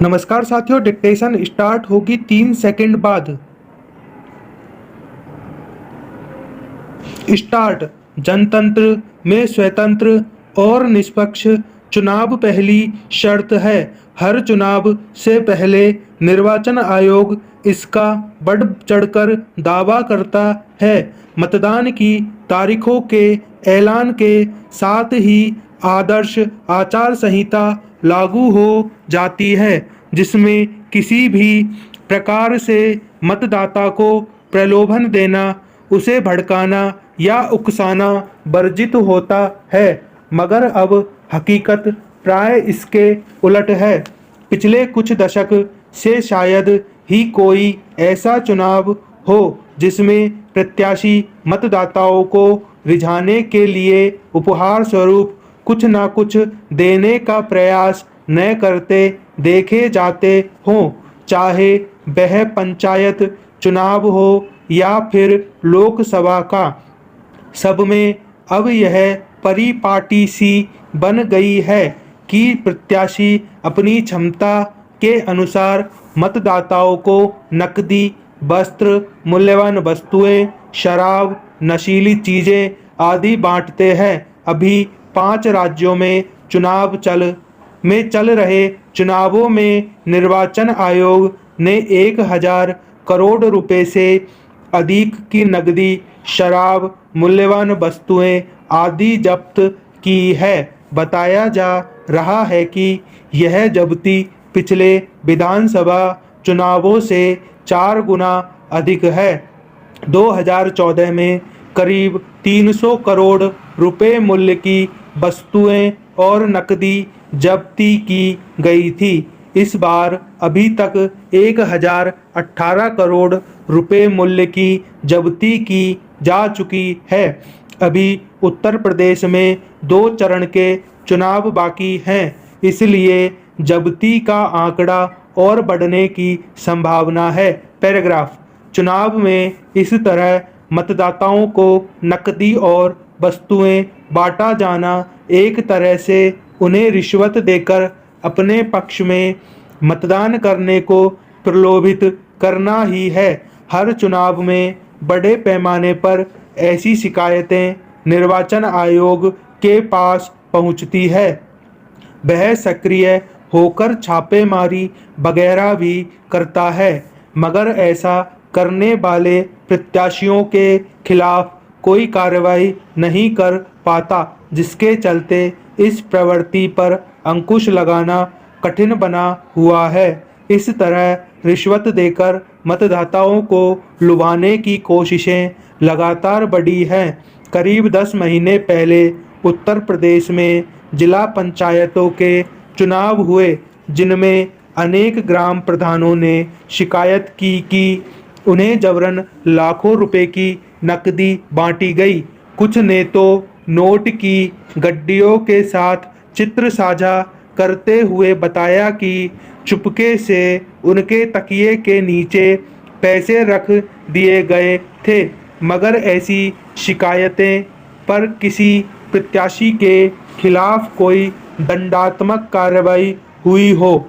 नमस्कार साथियों, dictation start होगी 3 सेकंड बाद। स्टार्ट। जनतंत्र में स्वतंत्र और निष्पक्ष चुनाव पहली शर्त है। हर चुनाव से पहले निर्वाचन आयोग इसका बढ़ चढ़कर दावा करता है। मतदान की तारीखों के ऐलान के साथ ही आदर्श आचार संहिता लागू हो जाती है, जिसमें किसी भी प्रकार से मतदाता को प्रलोभन देना, उसे भड़काना या उकसाना वर्जित होता है। मगर अब हकीकत प्राय इसके उलट है। पिछले कुछ दशक से शायद ही कोई ऐसा चुनाव हो जिसमें प्रत्याशी मतदाताओं को रिझाने के लिए उपहार स्वरूप कुछ न कुछ देने का प्रयास न करते देखे जाते हों, चाहे वह पंचायत चुनाव हो या फिर लोकसभा का। सब में अब यह परिपाटी सी बन गई है कि प्रत्याशी अपनी क्षमता के अनुसार मतदाताओं को नकदी, वस्त्र, मूल्यवान वस्तुएं, शराब, नशीली चीजें आदि बांटते हैं। अभी 5 राज्यों में चल रहे चुनावों में निर्वाचन आयोग ने 1000 करोड़ रुपए से अधिक की नकदी, शराब, मूल्यवान वस्तुएं आदि जब्त की है। बताया जा रहा है कि यह जब्ती पिछले विधानसभा चुनावों से 4 गुना अधिक है। 2014 में करीब 300 करोड़ रुपए मूल्य की वस्तुएं और नकदी जब्ती की गई थी। इस बार अभी तक 1018 करोड़ रुपए मूल्य की जब्ती की जा चुकी है। अभी उत्तर प्रदेश में 2 चरण के चुनाव बाकी हैं, इसलिए जब्ती का आंकड़ा और बढ़ने की संभावना है। पैराग्राफ। चुनाव में इस तरह मतदाताओं को नकदी और वस्तुएं बांटा जाना एक तरह से उन्हें रिश्वत देकर अपने पक्ष में मतदान करने को प्रलोभित करना ही है। हर चुनाव में बड़े पैमाने पर ऐसी शिकायतें निर्वाचन आयोग के पास पहुंचती है। वह सक्रिय होकर छापेमारी वगैरह भी करता है, मगर ऐसा करने वाले प्रत्याशियों के खिलाफ कोई कार्रवाई नहीं कर पाता, जिसके चलते इस प्रवृत्ति पर अंकुश लगाना कठिन बना हुआ है। इस तरह रिश्वत देकर मतदाताओं को लुभाने की कोशिशें लगातार बढ़ी हैं। करीब 10 महीने पहले उत्तर प्रदेश में जिला पंचायतों के चुनाव हुए, जिनमें अनेक ग्राम प्रधानों ने शिकायत की कि उन्हें जबरन लाखों रुपए की नकदी बांटी गई। कुछ ने तो नोट की गड्डियों के साथ चित्र साझा करते हुए बताया कि चुपके से उनके तकिए के नीचे पैसे रख दिए गए थे, मगर ऐसी शिकायतें पर किसी प्रत्याशी के खिलाफ कोई दंडात्मक कार्रवाई हुई हो,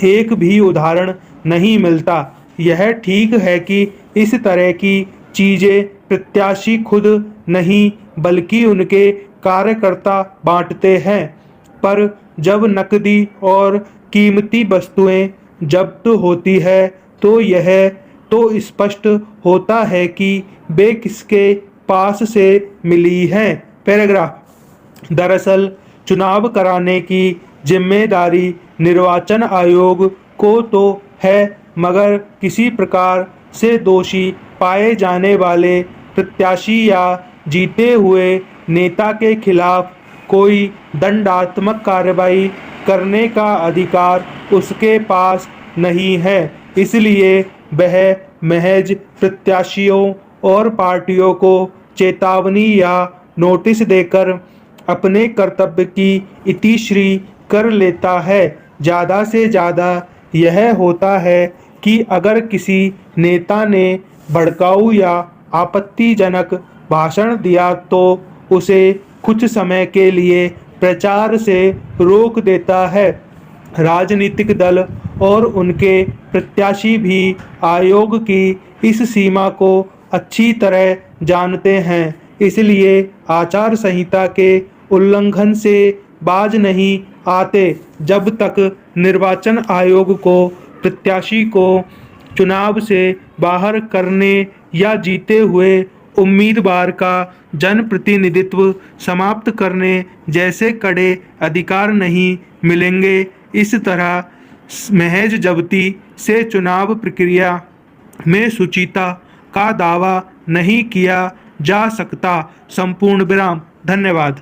एक भी उदाहरण नहीं मिलता। यह ठीक है कि इस तरह की चीजें प्रत्याशी खुद नहीं बल्कि उनके कार्यकर्ता बांटते हैं, पर जब नकदी और कीमती वस्तुएं जब्त होती है तो यह तो स्पष्ट होता है कि वे किसके पास से मिली हैं। पैराग्राफ। दरअसल चुनाव कराने की जिम्मेदारी निर्वाचन आयोग को तो है, मगर किसी प्रकार से दोषी पाए जाने वाले प्रत्याशी या जीते हुए नेता के खिलाफ कोई दंडात्मक कार्रवाई करने का अधिकार उसके पास नहीं है। इसलिए वह महज प्रत्याशियों और पार्टियों को चेतावनी या नोटिस देकर अपने कर्तव्य की इतिश्री कर लेता है। ज़्यादा से ज़्यादा यह होता है कि अगर किसी नेता ने भड़काऊ या आपत्तिजनक भाषण दिया तो उसे कुछ समय के लिए प्रचार से रोक देता है। राजनीतिक दल और उनके प्रत्याशी भी आयोग की इस सीमा को अच्छी तरह जानते हैं। इसलिए आचार संहिता के उल्लंघन से बाज नहीं आते जब तक निर्वाचन आयोग को प्रत्याशी को चुनाव से बाहर करने या जीते हुए उम्मीदवार का जनप्रतिनिधित्व समाप्त करने जैसे कड़े अधिकार नहीं मिलेंगे। इस तरह महज जब्ती से चुनाव प्रक्रिया में शुचिता का दावा नहीं किया जा सकता। संपूर्ण विराम। धन्यवाद।